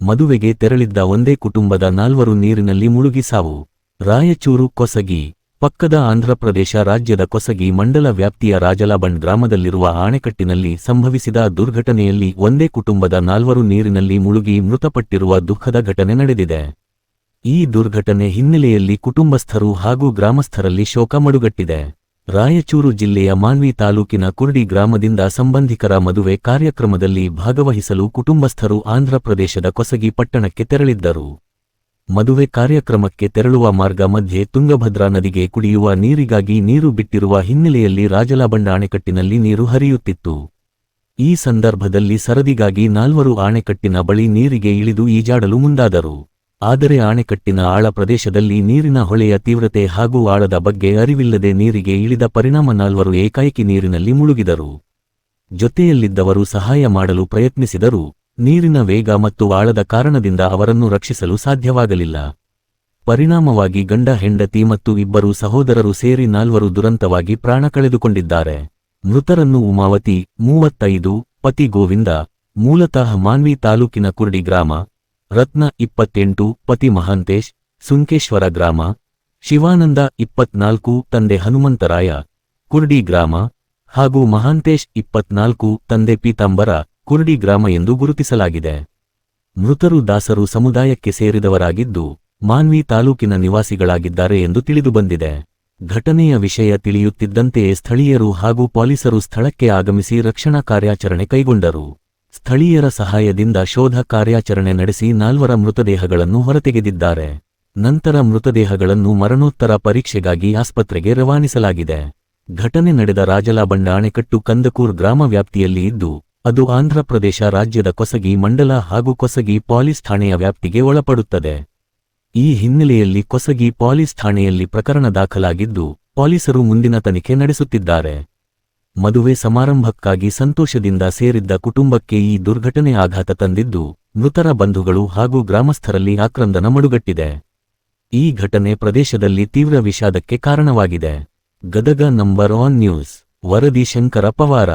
ಮದುವೆಗೆ ತೆರಳಿದ್ದ ಒಂದೇ ಕುಟುಂಬದ 4 ನೀರಿನಲ್ಲಿ ಮುಳುಗಿ ಸಾವು. ರಾಯಚೂರು ಕೊಸಗಿ ಪಕ್ಕದ ಆಂಧ್ರಪ್ರದೇಶ ರಾಜ್ಯದ ಕೊಸಗಿ ಮಂಡಲ ವ್ಯಾಪ್ತಿಯ ರಾಜಲಾಬಂಡ್ ಗ್ರಾಮದಲ್ಲಿರುವ ಆಣೆಕಟ್ಟಿನಲ್ಲಿ ಸಂಭವಿಸಿದ ದುರ್ಘಟನೆಯಲ್ಲಿ ಒಂದೇ ಕುಟುಂಬದ 4 ನೀರಿನಲ್ಲಿ ಮುಳುಗಿ ಮೃತಪಟ್ಟಿರುವ ದುಃಖದ ಘಟನೆ ನಡೆದಿದೆ. ಈ ದುರ್ಘಟನೆ ಹಿನ್ನೆಲೆಯಲ್ಲಿ ಕುಟುಂಬಸ್ಥರು ಹಾಗೂ ಗ್ರಾಮಸ್ಥರಲ್ಲಿ ಶೋಕ ಮಡುಗಟ್ಟಿದೆ. ರಾಯಚೂರು ಜಿಲ್ಲೆಯ ಮಾನ್ವಿ ತಾಲೂಕಿನ ಕುರ್ಡಿ ಗ್ರಾಮದಿಂದ ಸಂಬಂಧಿಕರ ಮದುವೆ ಕಾರ್ಯಕ್ರಮದಲ್ಲಿ ಭಾಗವಹಿಸಲು ಕುಟುಂಬಸ್ಥರು ಆಂಧ್ರಪ್ರದೇಶದ ಕೊಸಗಿ ಪಟ್ಟಣಕ್ಕೆ ತೆರಳಿದ್ದರು. ಮದುವೆ ಕಾರ್ಯಕ್ರಮಕ್ಕೆ ತೆರಳುವ ಮಾರ್ಗ ಮಧ್ಯೆ ತುಂಗಭದ್ರಾ ನದಿಗೆ ಕುಡಿಯುವ ನೀರಿಗಾಗಿ ನೀರು ಬಿಟ್ಟಿರುವ ಹಿನ್ನೆಲೆಯಲ್ಲಿ ರಾಜಲಾಬಂಡ್ ಅಣೆಕಟ್ಟಿನಲ್ಲಿ ನೀರು ಹರಿಯುತ್ತಿತ್ತು. ಈ ಸಂದರ್ಭದಲ್ಲಿ ಸರದಿಗಾಗಿ 4 ಅಣೆಕಟ್ಟಿನ ಬಳಿ ನೀರಿಗೆ ಇಳಿದು ಈಜಾಡಲು ಮುಂದಾದರು. ಆದರೆ ಅಣೆಕಟ್ಟಿನ ಆಳ ಪ್ರದೇಶದಲ್ಲಿ ನೀರಿನ ಹೊಳೆಯ ತೀವ್ರತೆ ಹಾಗೂ ಆಳದ ಬಗ್ಗೆ ಅರಿವಿಲ್ಲದೆ ನೀರಿಗೆ ಇಳಿದ ಪರಿಣಾಮ 4 ಏಕಾಏಕಿ ನೀರಿನಲ್ಲಿ ಮುಳುಗಿದರು. ಜೊತೆಯಲ್ಲಿದ್ದವರು ಸಹಾಯ ಮಾಡಲು ಪ್ರಯತ್ನಿಸಿದರೂ ನೀರಿನ ವೇಗ ಮತ್ತು ಆಳದ ಕಾರಣದಿಂದ ಅವರನ್ನು ರಕ್ಷಿಸಲು ಸಾಧ್ಯವಾಗಲಿಲ್ಲ. ಪರಿಣಾಮವಾಗಿ ಗಂಡ ಹೆಂಡತಿ ಮತ್ತು 2 ಸಹೋದರರು ಸೇರಿ 4 ದುರಂತವಾಗಿ ಪ್ರಾಣ ಕಳೆದುಕೊಂಡಿದ್ದಾರೆ. ಮೃತರನ್ನು ಉಮಾವತಿ 35, ಪತಿ ಗೋವಿಂದ, ಮೂಲತಃ ಮಾನ್ವಿ ತಾಲೂಕಿನ ಕುರ್ಡಿ ಗ್ರಾಮ, ರತ್ನ 28, ಪತಿ ಮಹಾಂತೇಶ್, ಸುಂಕೇಶ್ವರ ಗ್ರಾಮ, ಶಿವಾನಂದ 24, ತಂದೆ ಹನುಮಂತರಾಯ, ಕುರ್ಡಿ ಗ್ರಾಮ, ಹಾಗೂ ಮಹಾಂತೇಶ್ 24, ತಂದೆ ಪೀತಾಂಬರ, ಕುರ್ಡಿ ಗ್ರಾಮ ಎಂದು ಗುರುತಿಸಲಾಗಿದೆ. ಮೃತರು ದಾಸರು ಸಮುದಾಯಕ್ಕೆ ಸೇರಿದವರಾಗಿದ್ದು ಮಾನ್ವಿ ತಾಲೂಕಿನ ನಿವಾಸಿಗಳಾಗಿದ್ದಾರೆ ಎಂದು ತಿಳಿದುಬಂದಿದೆ. ಘಟನೆಯ ವಿಷಯ ತಿಳಿಯುತ್ತಿದ್ದಂತೆಯೇ ಸ್ಥಳೀಯರು ಹಾಗೂ ಪೊಲೀಸರು ಸ್ಥಳಕ್ಕೆ ಆಗಮಿಸಿ ರಕ್ಷಣಾ ಕಾರ್ಯಾಚರಣೆ ಕೈಗೊಂಡರು. ಸ್ಥಳೀಯರ ಸಹಾಯದಿಂದ ಶೋಧ ಕಾರ್ಯಾಚರಣೆ ನಡೆಸಿ 4 ಮೃತದೇಹಗಳನ್ನು ಹೊರತೆಗೆದಿದ್ದಾರೆ. ನಂತರ ಮೃತದೇಹಗಳನ್ನು ಮರಣೋತ್ತರ ಪರೀಕ್ಷೆಗಾಗಿ ಆಸ್ಪತ್ರೆಗೆ ರವಾನಿಸಲಾಗಿದೆ. ಘಟನೆ ನಡೆದ ರಾಜಲಾಬಂಡ್ ಅಣೆಕಟ್ಟು ಕಂದಕೂರ್ ಗ್ರಾಮ ವ್ಯಾಪ್ತಿಯಲ್ಲಿ ಇದ್ದು ಅದು ಆಂಧ್ರಪ್ರದೇಶ ರಾಜ್ಯದ ಕೊಸಗಿ ಮಂಡಲ ಹಾಗೂ ಕೊಸಗಿ ಪೊಲೀಸ್ ಠಾಣೆಯ ವ್ಯಾಪ್ತಿಗೆ ಒಳಪಡುತ್ತದೆ. ಈ ಹಿನ್ನೆಲೆಯಲ್ಲಿ ಕೊಸಗಿ ಪೊಲೀಸ್ ಠಾಣೆಯಲ್ಲಿ ಪ್ರಕರಣ ದಾಖಲಾಗಿದ್ದು ಪೊಲೀಸರು ಮುಂದಿನ ತನಿಖೆ ನಡೆಸುತ್ತಿದ್ದಾರೆ. ಮದುವೆ ಸಮಾರಂಭಕ್ಕಾಗಿ ಸಂತೋಷದಿಂದ ಸೇರಿದ್ದ ಕುಟುಂಬಕ್ಕೆ ಈ ದುರ್ಘಟನೆ ಆಘಾತ ತಂದಿದ್ದು ಮೃತರ ಬಂಧುಗಳು ಹಾಗೂ ಗ್ರಾಮಸ್ಥರಲ್ಲಿ ಆಕ್ರಂದನ ಮಡುಗಟ್ಟಿದೆ. ಈ ಘಟನೆ ಪ್ರದೇಶದಲ್ಲಿ ತೀವ್ರ ವಿಷಾದಕ್ಕೆ ಕಾರಣವಾಗಿದೆ. ಗದಗ ನಂಬರ್ 1 ನ್ಯೂಸ್ ವರದಿ ಶಂಕರ ಪವಾರ.